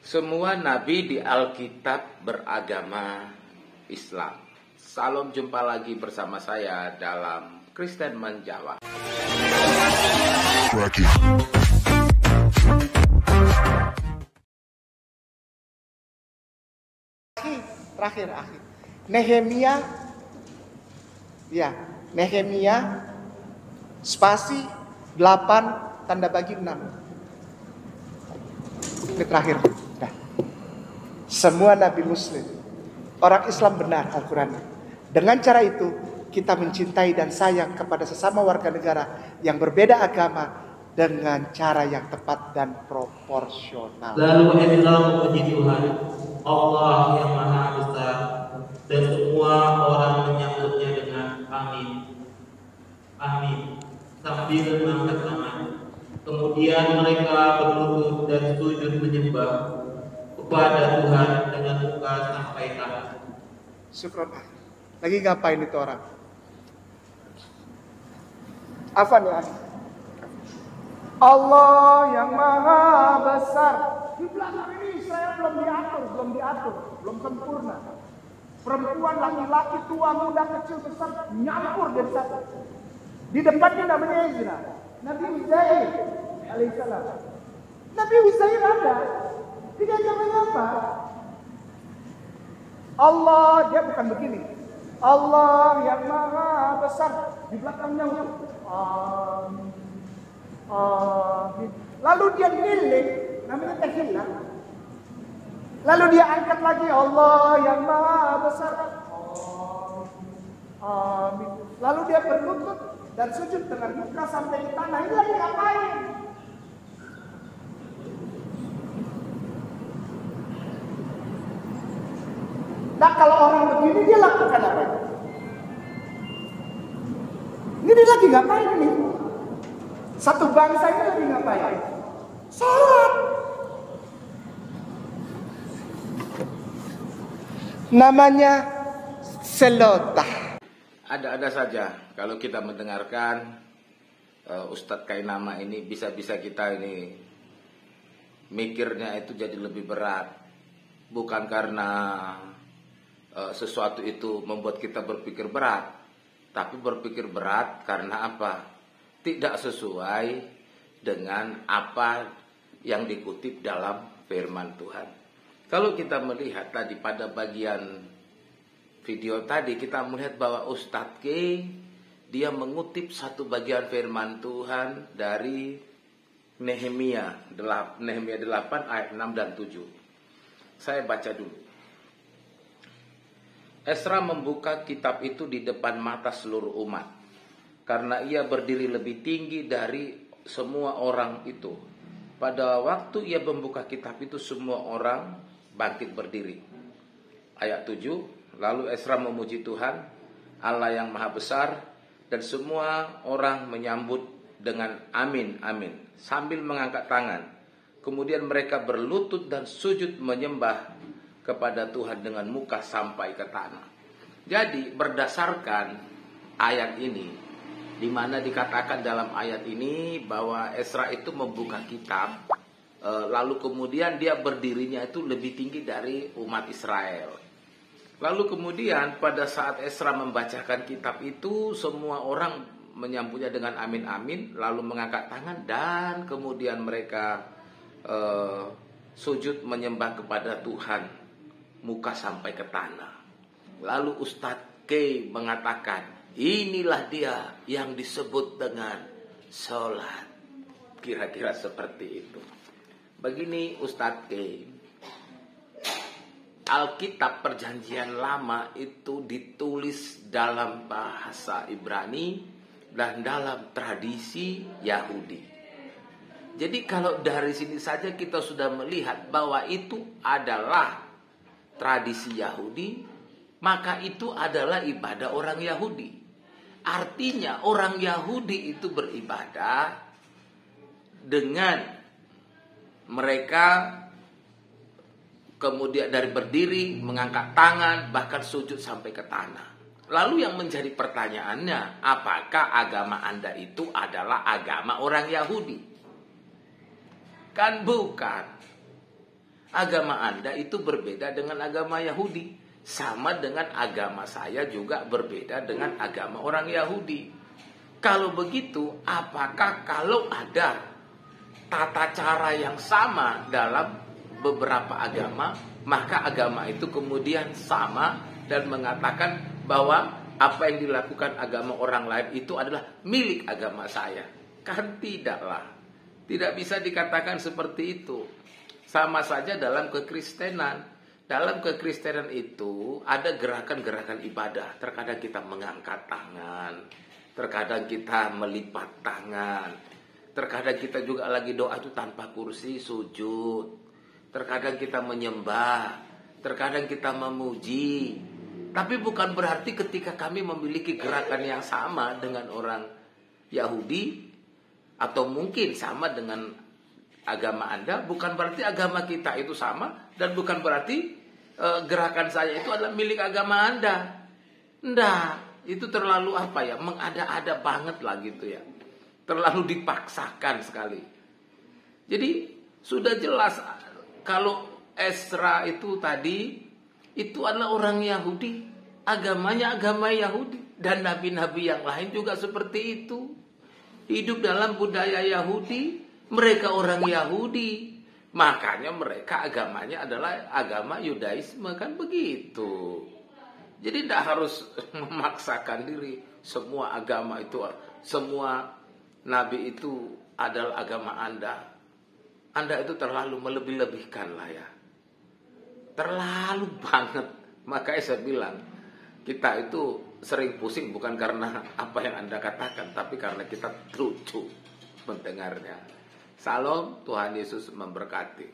Semua nabi di Alkitab beragama Islam. Salam, jumpa lagi bersama saya dalam Kristen Menjawab. Terakhir. Nehemia, Nehemia spasi 8 tanda bagi 6. Ini terakhir. Semua nabi muslim, orang Islam benar Al-Quran. Dengan cara itu kita mencintai dan sayang kepada sesama warga negara yang berbeda agama dengan cara yang tepat dan proporsional. Lalu Ezra memuji Tuhan Allah yang Maha Besar, dan semua orang menyambutnya dengan amin, amin, sambil mengangkat tangan. Kemudian mereka berlutut dan sujud menyembah kepada Tuhan dengan muka sampai tangan. Syukron. Lagi ngapain itu orang? Apa nih? Allah yang Maha Besar. Di belakang ini saya belum diatur, belum sempurna. Perempuan, laki-laki, tua, muda, kecil, besar nyampur jadi satu. Di depannya namanya Ezra, Nabi Uzair alaihissalam. Nabi Uzair ada. Tidak namanya apa? Allah, dia bukan begini. Allah yang Maha Besar, di belakangnya amin. Amin. Lalu dia keliling, namanya tahiyat. Lalu dia angkat lagi, Allah yang Maha Besar. Amin. Lalu dia berlutut dan sujud dengan muka sampai di tanah. Ini lagi ngapain? Nah, kalau orang begini dia lakukan apa? Ini dia lagi ngapain ini? Satu bangsa ini lagi ngapain? Salat. Namanya selotah. Ada-ada saja kalau kita mendengarkan Ustadz Kainama ini, bisa-bisa kita ini mikirnya itu jadi lebih berat. Bukan karena sesuatu itu membuat kita berpikir berat, tapi berpikir berat karena apa? Tidak sesuai dengan apa yang dikutip dalam firman Tuhan. Kalau kita melihat tadi pada bagian video tadi, kita melihat bahwa Ustadz K dia mengutip satu bagian firman Tuhan dari Nehemia 8 ayat 6 dan 7. Saya baca dulu. Ezra membuka kitab itu di depan mata seluruh umat, karena ia berdiri lebih tinggi dari semua orang itu. Pada waktu ia membuka kitab itu, semua orang bangkit berdiri. Ayat 7, lalu Ezra memuji Tuhan, Allah yang Maha Besar, dan semua orang menyambut dengan amin, amin, sambil mengangkat tangan. Kemudian mereka berlutut dan sujud menyembah kepada Tuhan dengan muka sampai ke tanah. Jadi berdasarkan ayat ini, di mana dikatakan dalam ayat ini bahwa Ezra itu membuka kitab, lalu kemudian dia berdirinya itu lebih tinggi dari umat Israel. Lalu kemudian pada saat Ezra membacakan kitab itu, semua orang menyambutnya dengan amin amin, lalu mengangkat tangan, dan kemudian mereka sujud menyembah kepada Tuhan, muka sampai ke tanah. Lalu Ustadz K mengatakan, inilah dia yang disebut dengan sholat. Kira-kira seperti itu. Begini Ustadz K, Alkitab Perjanjian Lama itu ditulis dalam bahasa Ibrani dan dalam tradisi Yahudi. Jadi kalau dari sini saja kita sudah melihat bahwa itu adalah tradisi Yahudi, maka itu adalah ibadah orang Yahudi. Artinya orang Yahudi itu beribadah dengan mereka kemudian dari berdiri, mengangkat tangan, bahkan sujud sampai ke tanah. Lalu yang menjadi pertanyaannya, apakah agama Anda itu adalah agama orang Yahudi? Kan bukan. agama Anda itu berbeda dengan agama Yahudi. Sama dengan agama saya juga berbeda dengan agama orang Yahudi. Kalau begitu, apakah kalau ada tata cara yang sama dalam beberapa agama, maka agama itu kemudian sama dan mengatakan bahwa apa yang dilakukan agama orang lain itu adalah milik agama saya? Kan tidaklah. Tidak bisa dikatakan seperti itu. Sama saja dalam kekristenan. Dalam kekristenan itu ada gerakan-gerakan ibadah. Terkadang kita mengangkat tangan, terkadang kita melipat tangan, terkadang kita juga lagi doa itu tanpa kursi, sujud. Terkadang kita menyembah, terkadang kita memuji. Tapi bukan berarti ketika kami memiliki gerakan yang sama dengan orang Yahudi, atau mungkin sama dengan agama Anda, bukan berarti agama kita itu sama, dan bukan berarti gerakan saya itu adalah milik agama Anda. Nggak, itu terlalu apa ya, mengada-ada banget lah gitu ya. Terlalu dipaksakan sekali. Jadi sudah jelas kalau Ezra itu tadi itu adalah orang Yahudi, agamanya agama Yahudi, dan nabi-nabi yang lain juga seperti itu. Hidup dalam budaya Yahudi, mereka orang Yahudi. Makanya mereka agamanya adalah agama Yudaisme, kan begitu. Jadi tidak harus memaksakan diri. Semua agama itu, semua nabi itu adalah agama Anda. Anda itu terlalu melebih-lebihkan lah ya. Terlalu banget. Makanya saya bilang, kita itu sering pusing bukan karena apa yang Anda katakan, tapi karena kita lucu mendengarnya. Salam, Tuhan Yesus memberkati.